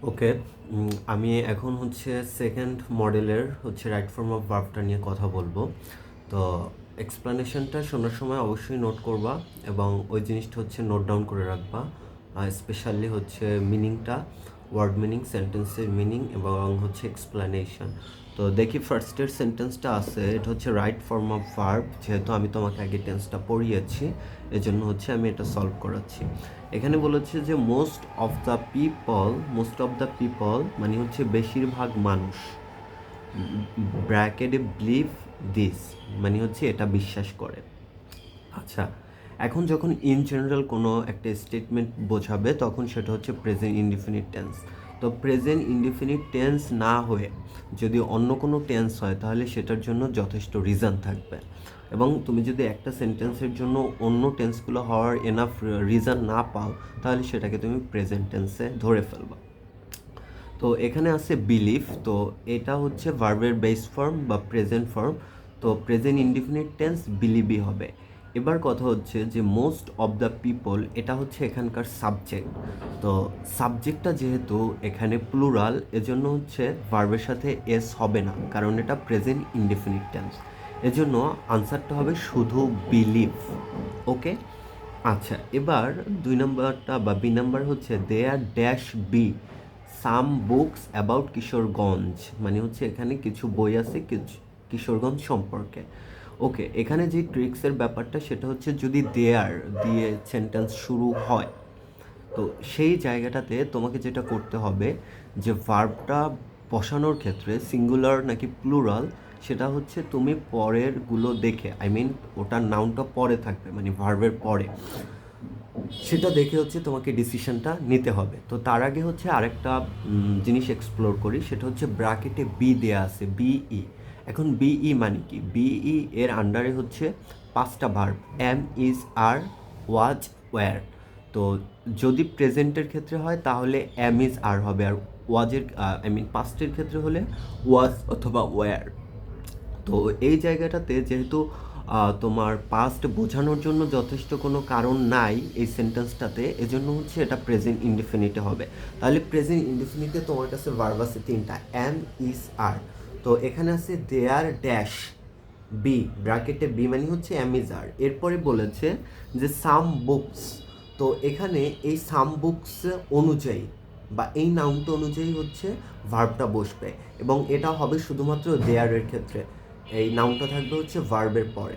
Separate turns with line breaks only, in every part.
ওকে। আমি এখন হচ্ছে সেকেন্ড মডেলের হচ্ছে রাইট ফর্ম অফ ভার্বটা নিয়ে কথা বলবো। তো এক্সপ্লানেশনটা শোনার সময় অবশ্যই নোট করবা এবং ওই জিনিসটা হচ্ছে নোট ডাউন করে রাখবা। স্পেশালি হচ্ছে মিনিংটা, ওয়ার্ড মিনিং, সেন্টেন্সের মিনিং এবং হচ্ছে এক্সপ্লানেশন। তো দেখি ফার্স্টের সেন্টেন্সটা আছে, এটা হচ্ছে রাইট ফর্ম অফ ভার্ব। যেহেতু আমি তোমাকে আগে টেন্সটা পড়িয়েছি, এজন্য হচ্ছে আমি এটা সলভ করাচ্ছি। এখানে বলেছে যে মোস্ট অফ দ্য পিপল মানে হচ্ছে বেশিরভাগ মানুষ, ব্র্যাকেটে বিলিভ দিস মানে হচ্ছে এটা বিশ্বাস করে। আচ্ছা, এখন যখন ইন জেনারেল কোনো একটা স্টেটমেন্ট বোঝাবে তখন সেটা হচ্ছে প্রেজেন্ট ইনডিফিনিট টেন্স। তো প্রেজেন্ট ইনডিফিনিট টেন্স না হয়ে যদি অন্য কোনো টেন্স হয় তাহলে সেটার জন্য যথেষ্ট রিজন থাকবে, এবং তুমি যদি একটা সেন্টেন্সের জন্য অন্য টেন্সগুলো হওয়ার এনাফ রিজন না পাও তাহলে সেটাকে তুমি প্রেজেন্ট টেন্সে ধরে ফেলবা। তো এখানে আছে বিলিভ, তো এটা হচ্ছে ভার্বের বেস ফর্ম বা প্রেজেন্ট ফর্ম। তো প্রেজেন্ট ইনডিফিনিট টেন্স বিলিভই হবে। এবার কথা হচ্ছে যে মোস্ট অফ দ্য পিপল, এটা হচ্ছে এখানকার সাবজেক্ট। তো সাবজেক্টটা যেহেতু এখানে প্লুরাল, এজন্য হচ্ছে ভার্বের সাথে এস হবে না, কারণ এটা প্রেজেন্ট ইনডিফিনিট টেন্স। এজন্য আনসারটা হবে শুধু বিলিভ। ওকে। আচ্ছা, এবার 2 নম্বরটা বা বি নাম্বার হচ্ছে they are dash B some books about Kishoreganj, মানে হচ্ছে এখানে কিছু বই আছে কিশোরগঞ্জ সম্পর্কে। ওকে, এখানে যে ট্রিক্সের ব্যাপারটা সেটা হচ্ছে যদি দেয়ার দিয়ে সেন্টেন্স শুরু হয়, তো সেই জায়গাটাতে তোমাকে যেটা করতে হবে যে ভার্বটা বসানোর ক্ষেত্রে সিঙ্গুলার নাকি প্লুরাল সেটা হচ্ছে তুমি পরেরগুলো দেখে, ওটার নাউনটা পরে থাকবে মানে ভার্বের পরে, সেটা দেখে হচ্ছে তোমাকে ডিসিশনটা নিতে হবে। তো তার আগে হচ্ছে আরেকটা জিনিস এক্সপ্লোর করি, সেটা হচ্ছে ব্র্যাকেটে বি দেয়া আছে, বিই। এখন বিই মানে কি? বিই এর আন্ডারে হচ্ছে 5টা verb, am, is, are, was, were. তো যদি প্রেজেন্টের ক্ষেত্রে হয় তাহলে এম, ইজ, আর হবে, আর ওয়াজের পাস্টের ক্ষেত্রে হলে ওয়াজ অথবা ওয়্যার। তো এই জায়গাটাতে যেহেতু তোমার পাস্ট বোঝানোর জন্য যথেষ্ট কোনো কারণ নাই এই সেন্টেন্সটাতে, এজন্য হচ্ছে এটা প্রেজেন্ট ইনডিফিনিটে হবে। তাহলে প্রেজেন্ট ইনডিফিনিটে তোমার কাছে ভার্ব আছে 3টা, এম, ইজ, আর। তো এখানে আছে দেয়ার ড্যাশ বি, ব্র্যাকেটে বি মানে হচ্ছে এম, ইজ, আর। এরপরে বলেছে যে সাম বুকস, তো এখানে এই সাম বুকস অনুযায়ী বা এই নাউনটা অনুযায়ী হচ্ছে ভার্বটা বসবে, এবং এটা হবে শুধুমাত্র দেয়ারের ক্ষেত্রে। এই নাউনটা থাকবে হচ্ছে ভার্বের পরে।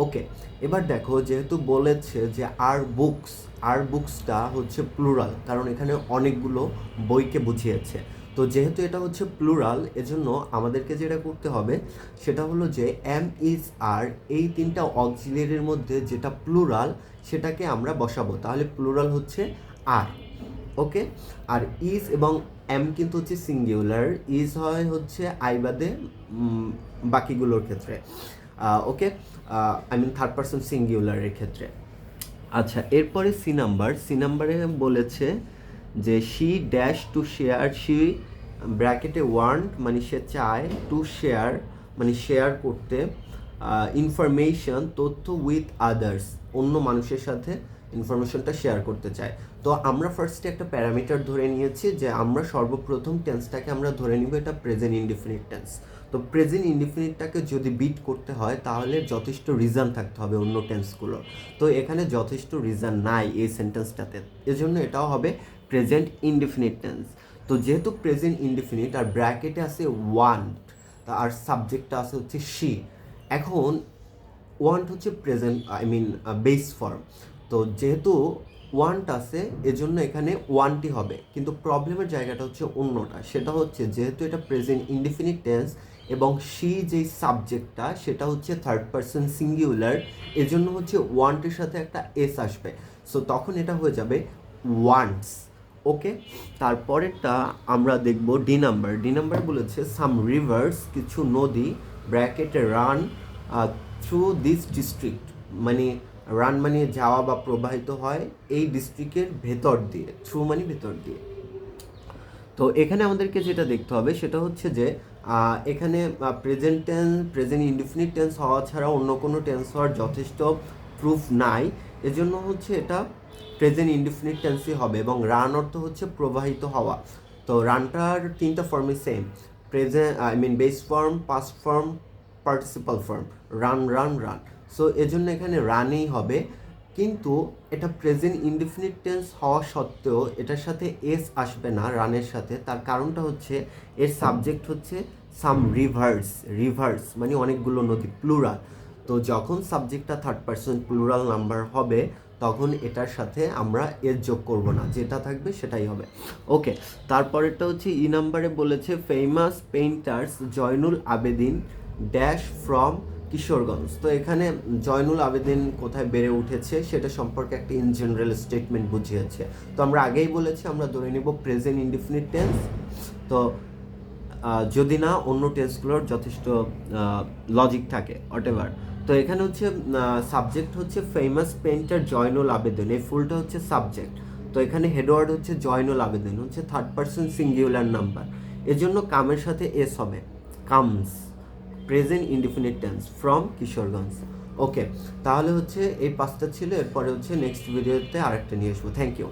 ওকে, এবার দেখো যেহেতু বলেছে যে আর বুকসটা হচ্ছে প্লুরাল, কারণ এখানে অনেকগুলো বইকে বুঝিয়েছে। তো যেহেতু এটা হচ্ছে প্লুরাল, এজন্য আমাদেরকে যেটা করতে হবে সেটা হলো যে এম, ইজ, আর এই 3টা অক্সিলিয়ারির মধ্যে যেটা প্লুরাল সেটাকে আমরা বসাবো, তাহলে প্লুরাল হচ্ছে আর। ওকে। আর ইজ এবং এম কিন্তু হচ্ছে সিঙ্গুলার, ইজ হয় হচ্ছে আই বাদে বাকিগুলোর ক্ষেত্রে। ওকে, থার্ড পারসন সিঙ্গুলারের ক্ষেত্রে। আচ্ছা, এরপরে সি নাম্বারে বলেছে যে she dash to share, she ব্র্যাকেটে ওয়ান্ট মানে সে চায়, টু শেয়ার মানে শেয়ার করতে, ইনফরমেশন তথ্য, উইথ আদার্স অন্য মানুষের সাথে ইনফরমেশনটা শেয়ার করতে চায়। তো আমরা ফার্স্টে একটা প্যারামিটার ধরে নিয়েছি যে আমরা সর্বপ্রথম টেন্সটাকে আমরা ধরে নিব এটা প্রেজেন্ট ইনডিফিনিট টেন্স। তো প্রেজেন্ট ইনডিফিনিটটাকে যদি বিট করতে হয় তাহলে যথেষ্ট রিজন থাকতে হবে অন্য টেন্সগুলো। তো এখানে যথেষ্ট রিজন নাই এই সেন্টেন্সটাতে, এজন্য এটাও হবে প্রেজেন্ট ইনডিফিনিট টেন্স। তো যেহেতু প্রেজেন্ট ইনডিফিনিট আর ব্র্যাকেটে আছে ওয়ান্ট, আর সাবজেক্টটা আছে হচ্ছে শি। এখন ওয়ান্ট হচ্ছে প্রেজেন্ট বেস ফর্ম। তো যেহেতু ওয়ান্ট আছে এজন্য এখানে ওয়ান্টই হবে, কিন্তু প্রবলেমের জায়গাটা হচ্ছে অন্যটা, সেটা হচ্ছে যেহেতু এটা প্রেজেন্ট ইনডিফিনিট টেন্স এবং শি যেই সাবজেক্টটা সেটা হচ্ছে থার্ড পারসন সিঙ্গুলার, এজন্য হচ্ছে ওয়ান্টের সাথে একটা এস আসবে। সো তখন এটা হয়ে যাবে ওয়ান্টস। ওকে, তারপরেরটা আমরা দেখব ডি নাম্বার বলেছে সাম রিভার্স কিছু নদী, ব্র্যাকেটে রান থ্রু দিস ডিস্ট্রিক্ট, মানে রান মানে যাওয়া বা প্রবাহিত হয় এই ডিস্ট্রিক্টের ভেতর দিয়ে, থ্রু মানে ভেতর দিয়ে। তো এখানে আমাদেরকে যেটা দেখতে হবে সেটা হচ্ছে যে এখানে প্রেজেন্ট ইনডিফিনিট টেন্স হওয়া ছাড়া অন্য কোনো টেন্স হওয়ার যথেষ্ট প্রুফ নাই, এজন্য হচ্ছে এটা প্রেজেন্ট ইনডিফিনিট টেন্সই হবে, এবং রান অর্থ হচ্ছে প্রবাহিত হওয়া। তো রানটার তিনটা ফর্মই same, present base form, past form, participle form, run run run. So এজন্য এখানে রানই হবে, কিন্তু এটা প্রেজেন্ট ইনডিফিনিট টেন্স হওয়া সত্ত্বেও এটার সাথে এস আসবে না রানের সাথে। তার কারণটা হচ্ছে এর সাবজেক্ট হচ্ছে সাম রিভার্স, রিভার্স মানে অনেকগুলো নদী, প্লুরাল। তো যখন সাবজেক্টটা থার্ড পার্সন প্লুরাল নাম্বার হবে তখন এটার সাথে আমরা এর যোগ করব না, যেটা থাকবে সেটাই হবে। ওকে, তারপরেরটা হচ্ছে ই নাম্বারে বলেছে famous painters Zainul Abedin dash from Kishoreganj. তো এখানে জয়নুল আবেদিন কোথায় বেড়ে উঠেছে সেটা সম্পর্কে একটা ইন জেনারেল স্টেটমেন্ট বুঝিয়েছে। তো আমরা আগেই বলেছি আমরা ধরে নিব প্রেজেন্ট ইনডিফিনিট টেন্স, তো যদি না অন্য টেন্সগুলোর যথেষ্ট লজিক থাকে হোয়াটএভার। তো এখানে হচ্ছে সাবজেক্ট হচ্ছে ফেমাস পেইন্টার জয়নুল আবেদিন, এই ফুলটা হচ্ছে সাবজেক্ট। তো এখানে হেডওয়ার্ড হচ্ছে জয়নুল আবেদিন, হচ্ছে থার্ড পার্সন সিঙ্গুলার নাম্বার, এজন্য কামের সাথে এস হবে, comes, present indefinite tense from Kishoreganj. Okay, তাহলে হচ্ছে এই পাঁচটা ছিল, এরপরে হচ্ছে নেক্সট ভিডিওতে আরেকটা নিয়ে আসবো। Thank you.